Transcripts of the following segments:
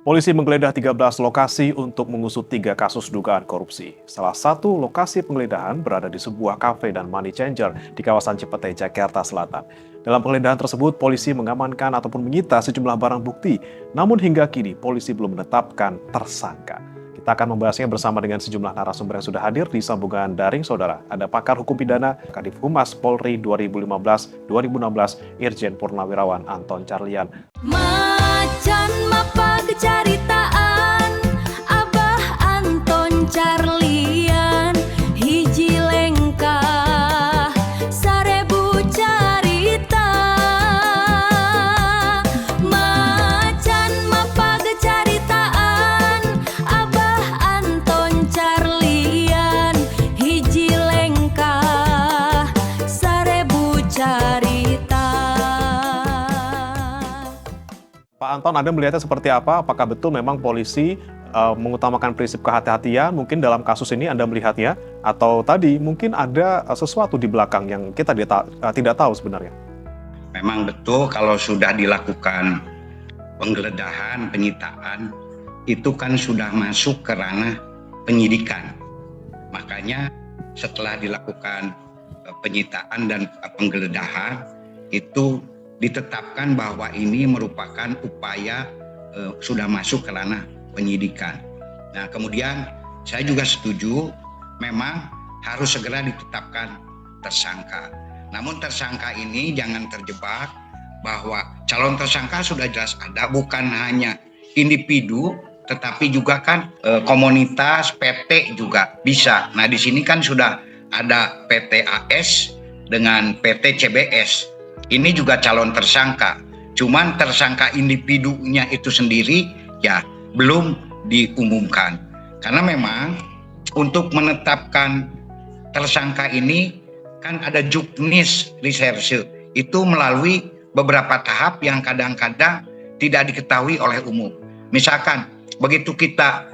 Polisi menggeledah 13 lokasi untuk mengusut 3 kasus dugaan korupsi. Salah satu lokasi penggeledahan berada di sebuah kafe dan money changer di kawasan Cipete, Jakarta Selatan. Dalam penggeledahan tersebut, polisi mengamankan ataupun menyita sejumlah barang bukti. Namun hingga kini, polisi belum menetapkan tersangka. Kita akan membahasnya bersama dengan sejumlah narasumber yang sudah hadir di sambungan daring, saudara. Ada pakar hukum pidana, Kadif Humas Polri 2015-2016, Irjen Purnawirawan Anton Carlyan. Macan mapag caritaan Abah Anton Carlyan hiji lengkah sarebu carita. Macan mapag caritaan Abah Anton Carlyan hiji lengkah sarebu carita. Pak Anton, Anda melihatnya seperti apa? Apakah betul memang polisi mengutamakan prinsip kehati-hatian? Mungkin dalam kasus ini Anda melihatnya, atau tadi mungkin ada sesuatu di belakang yang kita tidak tahu sebenarnya? Memang betul kalau sudah dilakukan penggeledahan, penyitaan, itu kan sudah masuk ke ranah penyidikan. Makanya setelah dilakukan penyitaan dan penggeledahan, itu ditetapkan bahwa ini merupakan upaya sudah masuk ke ranah penyidikan. Nah, kemudian saya juga setuju memang harus segera ditetapkan tersangka. Namun tersangka ini jangan terjebak bahwa calon tersangka sudah jelas ada, bukan hanya individu tetapi juga kan komunitas, PT juga bisa. Nah, di sini kan sudah ada PT AS dengan PT CBS. Ini juga calon tersangka, cuman tersangka individunya itu sendiri ya belum diumumkan. Karena memang untuk menetapkan tersangka ini kan ada juknis reserse, itu melalui beberapa tahap yang kadang-kadang tidak diketahui oleh umum. Misalkan begitu kita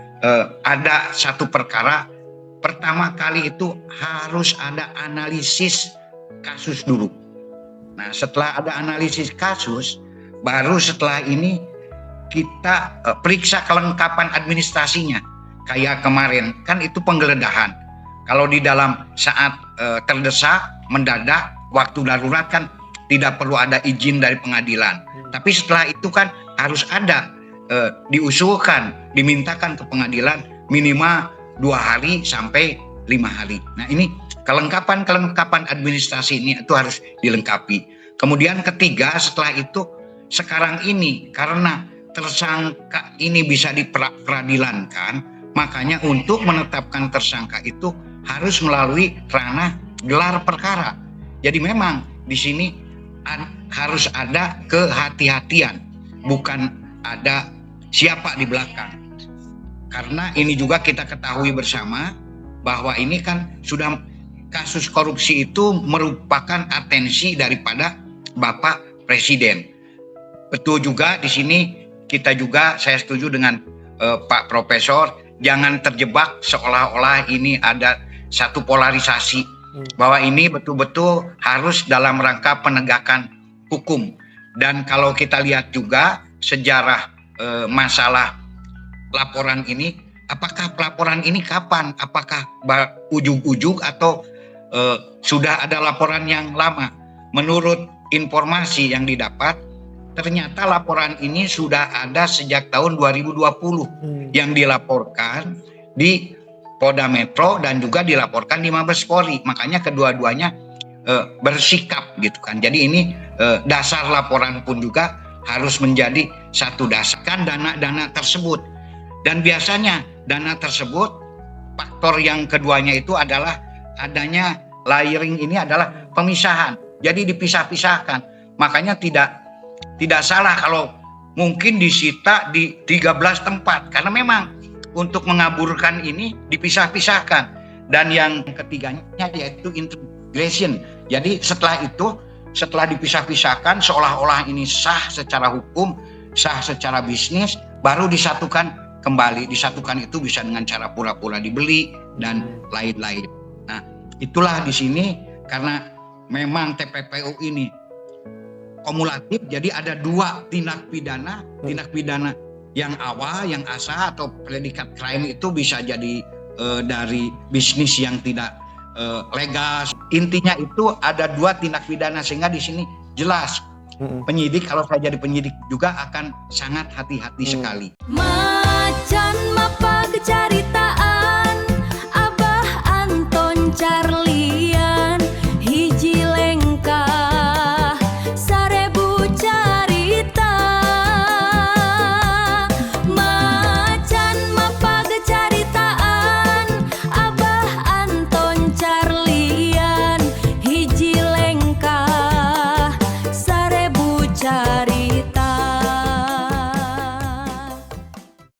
ada satu perkara, pertama kali itu harus ada analisis kasus dulu. Nah, setelah ada analisis kasus, baru setelah ini kita periksa kelengkapan administrasinya. Kayak kemarin, kan itu penggeledahan. Kalau di dalam saat terdesak, mendadak, waktu darurat kan tidak perlu ada izin dari pengadilan. Tapi setelah itu kan harus ada diusulkan, dimintakan ke pengadilan minimal 2 hari sampai 5 hari. Nah, ini kelengkapan administrasi ini itu harus dilengkapi. Kemudian ketiga, setelah itu sekarang ini karena tersangka ini bisa diperadilankan, makanya untuk menetapkan tersangka itu harus melalui ranah gelar perkara. Jadi memang di sini harus ada kehati-hatian, bukan ada siapa di belakang. Karena ini juga kita ketahui bersama bahwa ini kan sudah kasus korupsi itu merupakan atensi daripada Bapak Presiden. Betul juga di sini kita juga saya setuju dengan Pak Profesor, jangan terjebak seolah-olah ini ada satu polarisasi bahwa ini betul-betul harus dalam rangka penegakan hukum. Dan kalau kita lihat juga sejarah masalah laporan ini, apakah pelaporan ini kapan? Apakah ujug-ujug atau sudah ada laporan yang lama? Menurut informasi yang didapat, ternyata laporan ini sudah ada sejak tahun 2020 yang dilaporkan di Polda Metro dan juga dilaporkan di Mabes Polri. Makanya kedua-duanya bersikap gitu kan. Jadi ini dasar laporan pun juga harus menjadi satu dasar kan dana-dana tersebut. Dan biasanya dana tersebut, faktor yang keduanya itu adalah adanya layering, ini adalah pemisahan. Jadi dipisah-pisahkan. Makanya tidak salah kalau mungkin disita di 13 tempat. Karena memang untuk mengaburkan ini dipisah-pisahkan. Dan yang ketiganya yaitu integration. Jadi setelah itu, setelah dipisah-pisahkan seolah-olah ini sah secara hukum, sah secara bisnis, baru disatukan kembali. Disatukan itu bisa dengan cara pura-pura dibeli dan lain-lain. Nah, itulah di sini karena memang TPPU ini kumulatif, jadi ada 2 tindak pidana yang awal, yang asa atau predikat crime itu bisa jadi dari bisnis yang tidak legal. Intinya itu ada 2 tindak pidana, sehingga di sini jelas penyidik, kalau saya jadi penyidik juga akan sangat hati-hati sekali. Macan mapag carita